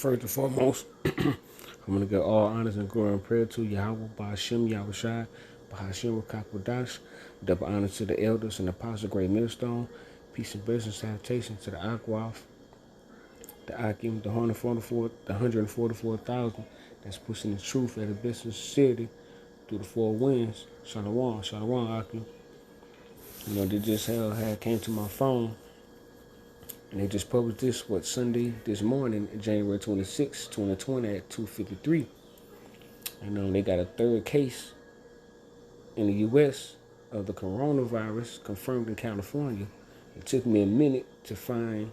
First and foremost, I'm going to give all honors and glory and prayer to Yahweh, Ba'ashem, Yahushai, Bahashim, Rakakwadash. Double honors to the elders and apostles of Great Millstone. Peace and blessings, salutation to the Akwaf, the Akim, the 144,000 that's pushing the truth at the best of sincerity through the four winds. Shalom, Shalom, Akim. You know, they just had came to my phone and they just published this, Sunday this morning, January 26, 2020 at 2:53. They got a third case in the U.S. of the coronavirus confirmed in California. It took me a minute to find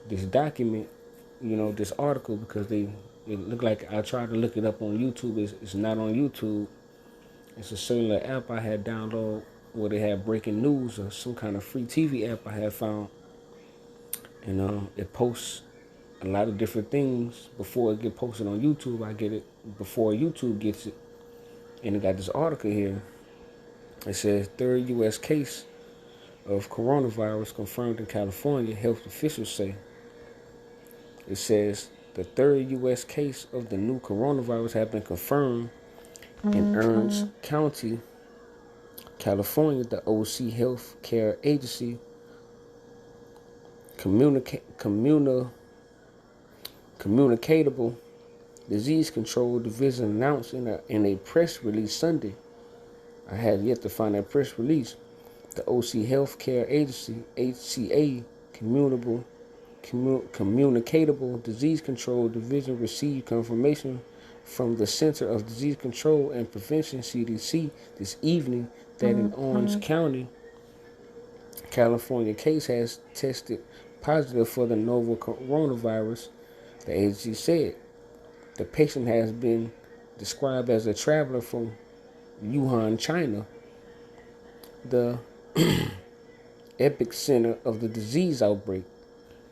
this document, this article, because it looked like I tried to look it up on YouTube. It's not on YouTube. It's a cellular app I had downloaded where they had breaking news or some kind of free TV app I had found. And it posts a lot of different things before it get posted on YouTube. I get it before YouTube gets it. And it got this article here. It says third U.S. case of coronavirus confirmed in California, health officials say. It says the third U.S. case of the new coronavirus has been confirmed in Orange County, California. The OC Health Care Agency Communicable Disease Control Division announced in a press release Sunday. I have yet to find that press release. The OC Health Care Agency, HCA, Communicable Disease Control Division received confirmation from the Center of Disease Control and Prevention, CDC, this evening that an Orange County, California case has tested positive for the novel coronavirus. The agency said the patient has been described as a traveler from Wuhan, China, the epicenter of the disease outbreak.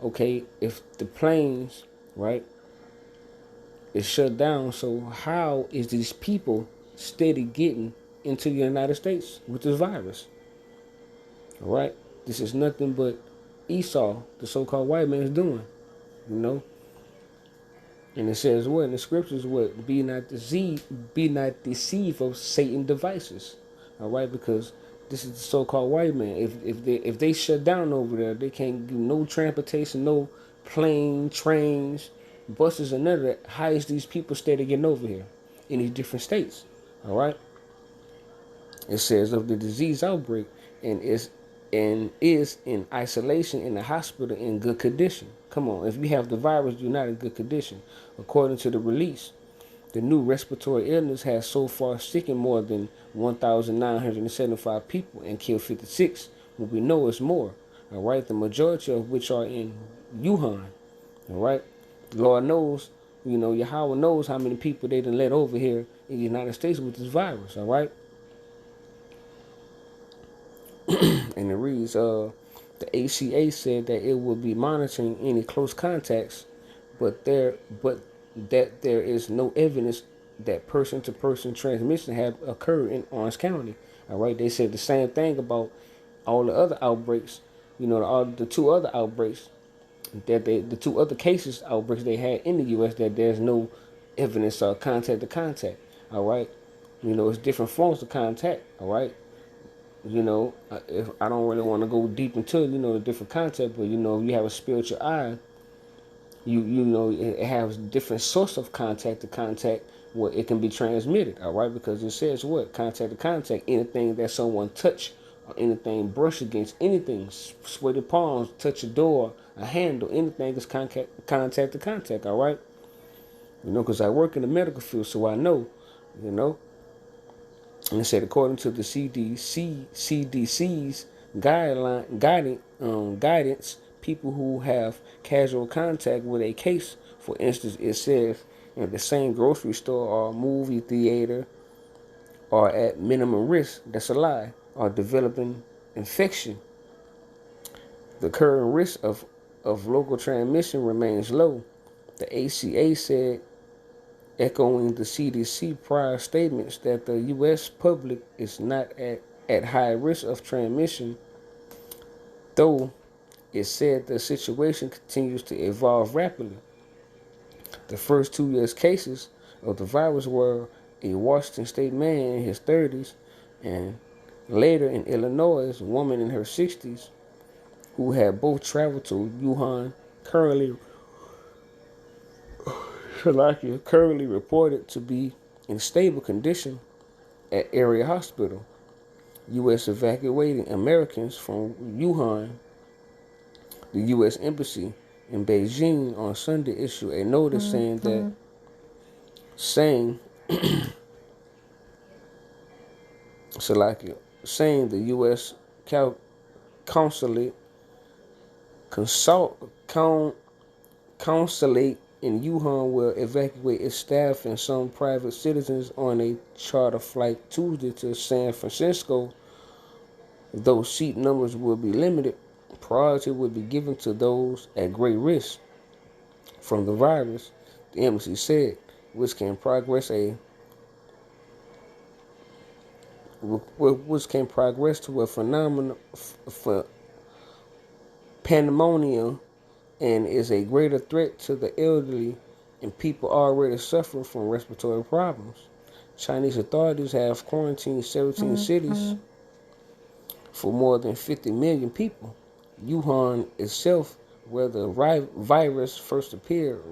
Okay, if the planes, right, is shut down, so how is these people steady getting into the United States with this virus? All right, this is nothing but Esau, the so-called white man, is doing, And it says what in the scriptures? What? Be not deceived of Satan's devices. All right, because this is the so-called white man. If they shut down over there, they can't do no transportation, no plane, trains, buses, and none of that. How is these people steady getting over here in these different states? All right. It says of the disease outbreak and is in isolation in the hospital in good condition. Come on, if you have the virus, you're not in good condition. According to the release, the new respiratory illness has so far sickened more than 1,975 people and killed 56. But we know it's more. All right, the majority of which are in Wuhan. All right, Lord knows, Yahweh knows how many people they done let over here in the United States with this virus. All right. And it reads, the ACA said that it will be monitoring any close contacts, but that there is no evidence that person-to-person transmission had occurred in Orange County. All right, they said the same thing about all the other outbreaks. All the two other outbreaks the two other cases outbreaks they had in the U.S. that there's no evidence of contact to contact. All right, it's different forms of contact. All right. If I don't really want to go deep into the different concept, but if you have a spiritual eye, it has different source of contact to contact where it can be transmitted. All right, because it says what contact to contact, anything that someone touch or anything brush against, anything, sweaty palms, touch a door, a handle, anything is contact to contact. All right, because I work in the medical field, so I know, And it said, according to the CDC's guidance, people who have casual contact with a case, for instance, it says in the same grocery store or movie theater, are at minimum risk. That's a lie. Are developing infection. The current risk of local transmission remains low. The ACA said, echoing the CDC prior statements that the U.S. public is not at high risk of transmission, though it said the situation continues to evolve rapidly. The first 2 U.S. cases of the virus were a Washington State man in his 30s and later in Illinois, a woman in her 60s who had both traveled to Wuhan, currently reported to be in stable condition at area hospital. U.S. evacuating Americans from Wuhan. The U.S. Embassy in Beijing on Sunday issued a notice saying the U.S. consulate consulate in Wuhan will evacuate its staff and some private citizens on a charter flight Tuesday to San Francisco. Though seat numbers will be limited, priority will be given to those at great risk from the virus, the embassy said, which can progress to a phenomenon for pandemonium and is a greater threat to the elderly and people already suffering from respiratory problems. Chinese authorities have quarantined 17 cities for more than 50 million people. Wuhan itself, where the virus first appeared,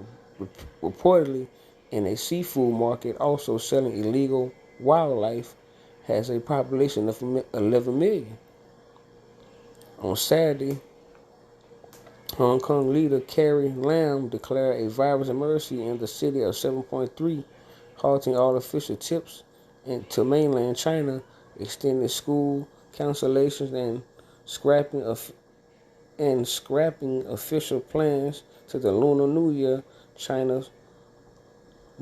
reportedly in a seafood market also selling illegal wildlife, has a population of 11 million. On Saturday, Hong Kong leader Carrie Lam declared a virus emergency in the city of 7.3, halting all official trips to mainland China, extending school cancellations and scrapping official plans to the Lunar New Year, China's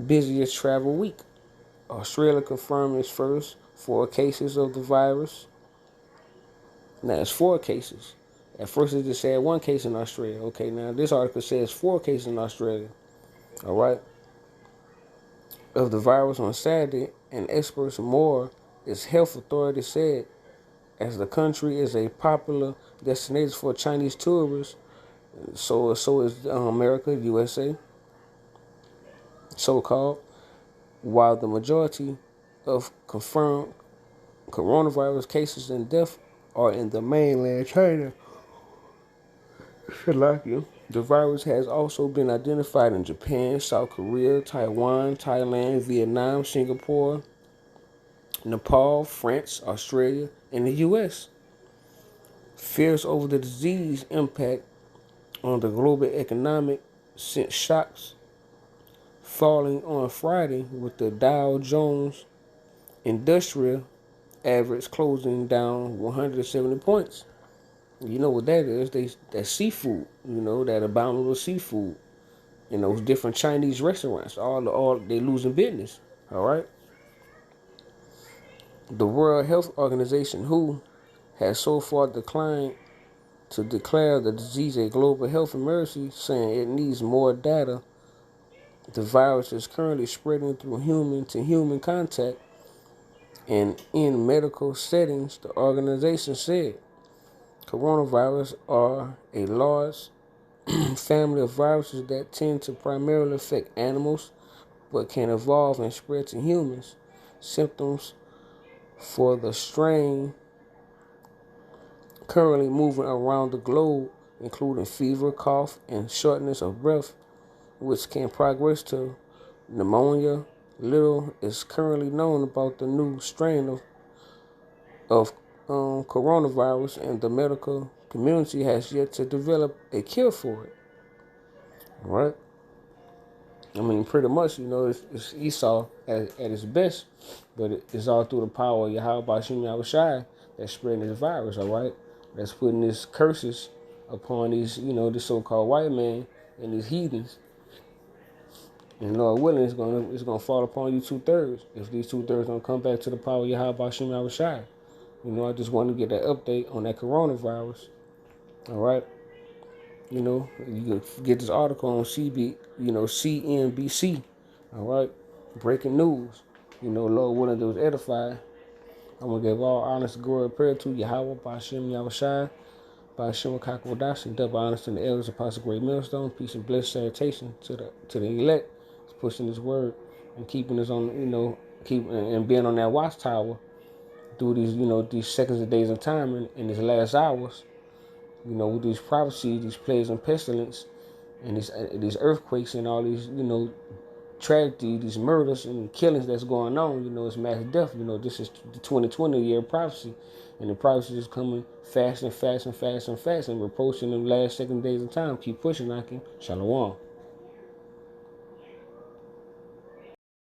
busiest travel week. Australia confirmed its first 4 cases of the virus. Now it's 4 cases. At first it just said 1 case in Australia. Okay, now this article says 4 cases in Australia. All right. Of the virus on Saturday, and experts more, its health authorities said, as the country is a popular destination for Chinese tourists, so is America, USA, so-called, while the majority of confirmed coronavirus cases and deaths are in the mainland China. The virus has also been identified in Japan, South Korea, Taiwan, Thailand, Vietnam, Singapore, Nepal, France, Australia, and the U.S. Fears over the disease impact on the global economic sent shocks falling on Friday, with the Dow Jones Industrial Average closing down 170 points. You know what that is? That's seafood. You know, that abominable seafood in those different Chinese restaurants. All they losing business. All right. The World Health Organization, WHO, has so far declined to declare the disease a global health emergency, saying it needs more data. The virus is currently spreading through human-to-human contact and in medical settings, the organization said. Coronavirus are a large family of viruses that tend to primarily affect animals but can evolve and spread to humans. Symptoms for the strain currently moving around the globe, including fever, cough, and shortness of breath, which can progress to pneumonia. Little is currently known about the new strain of coronavirus, and the medical community has yet to develop a cure for it. All right? I mean, pretty much, you know, it's Esau at its best, but it's all through the power of Yahweh Bashim Yahushai that's spreading this virus, all right? That's putting these curses upon these, you know, this so-called white man and these heathens. And Lord willing, it's gonna fall upon you 2/3 if these 2/3 don't come back to the power of Yahweh Bashim Yahushai. You know, I just want to get that update on that coronavirus. All right. You know, you can get this article on CNBC. All right. Breaking news. You know, Lord willing, to was edified. I'm going to give all honest, glory, and prayer to Yahweh, Bashim, Yahushai. By Shimon Kakawadashi, double honors to the elders, Apostle Great Millstone, peace and blessed salutation to the elect, pushing his word and keeping us on, keep and being on that watchtower through these, these seconds and days of time in these last hours, with these prophecies, these plagues and pestilence, and these earthquakes and all these, tragedy, these murders and killings that's going on. It's mass death. This is the 2020 year of prophecy, and the prophecy is coming fast and fast and fast and fast, and we're approaching the last second days of time. Keep pushing, Nike. Shalom.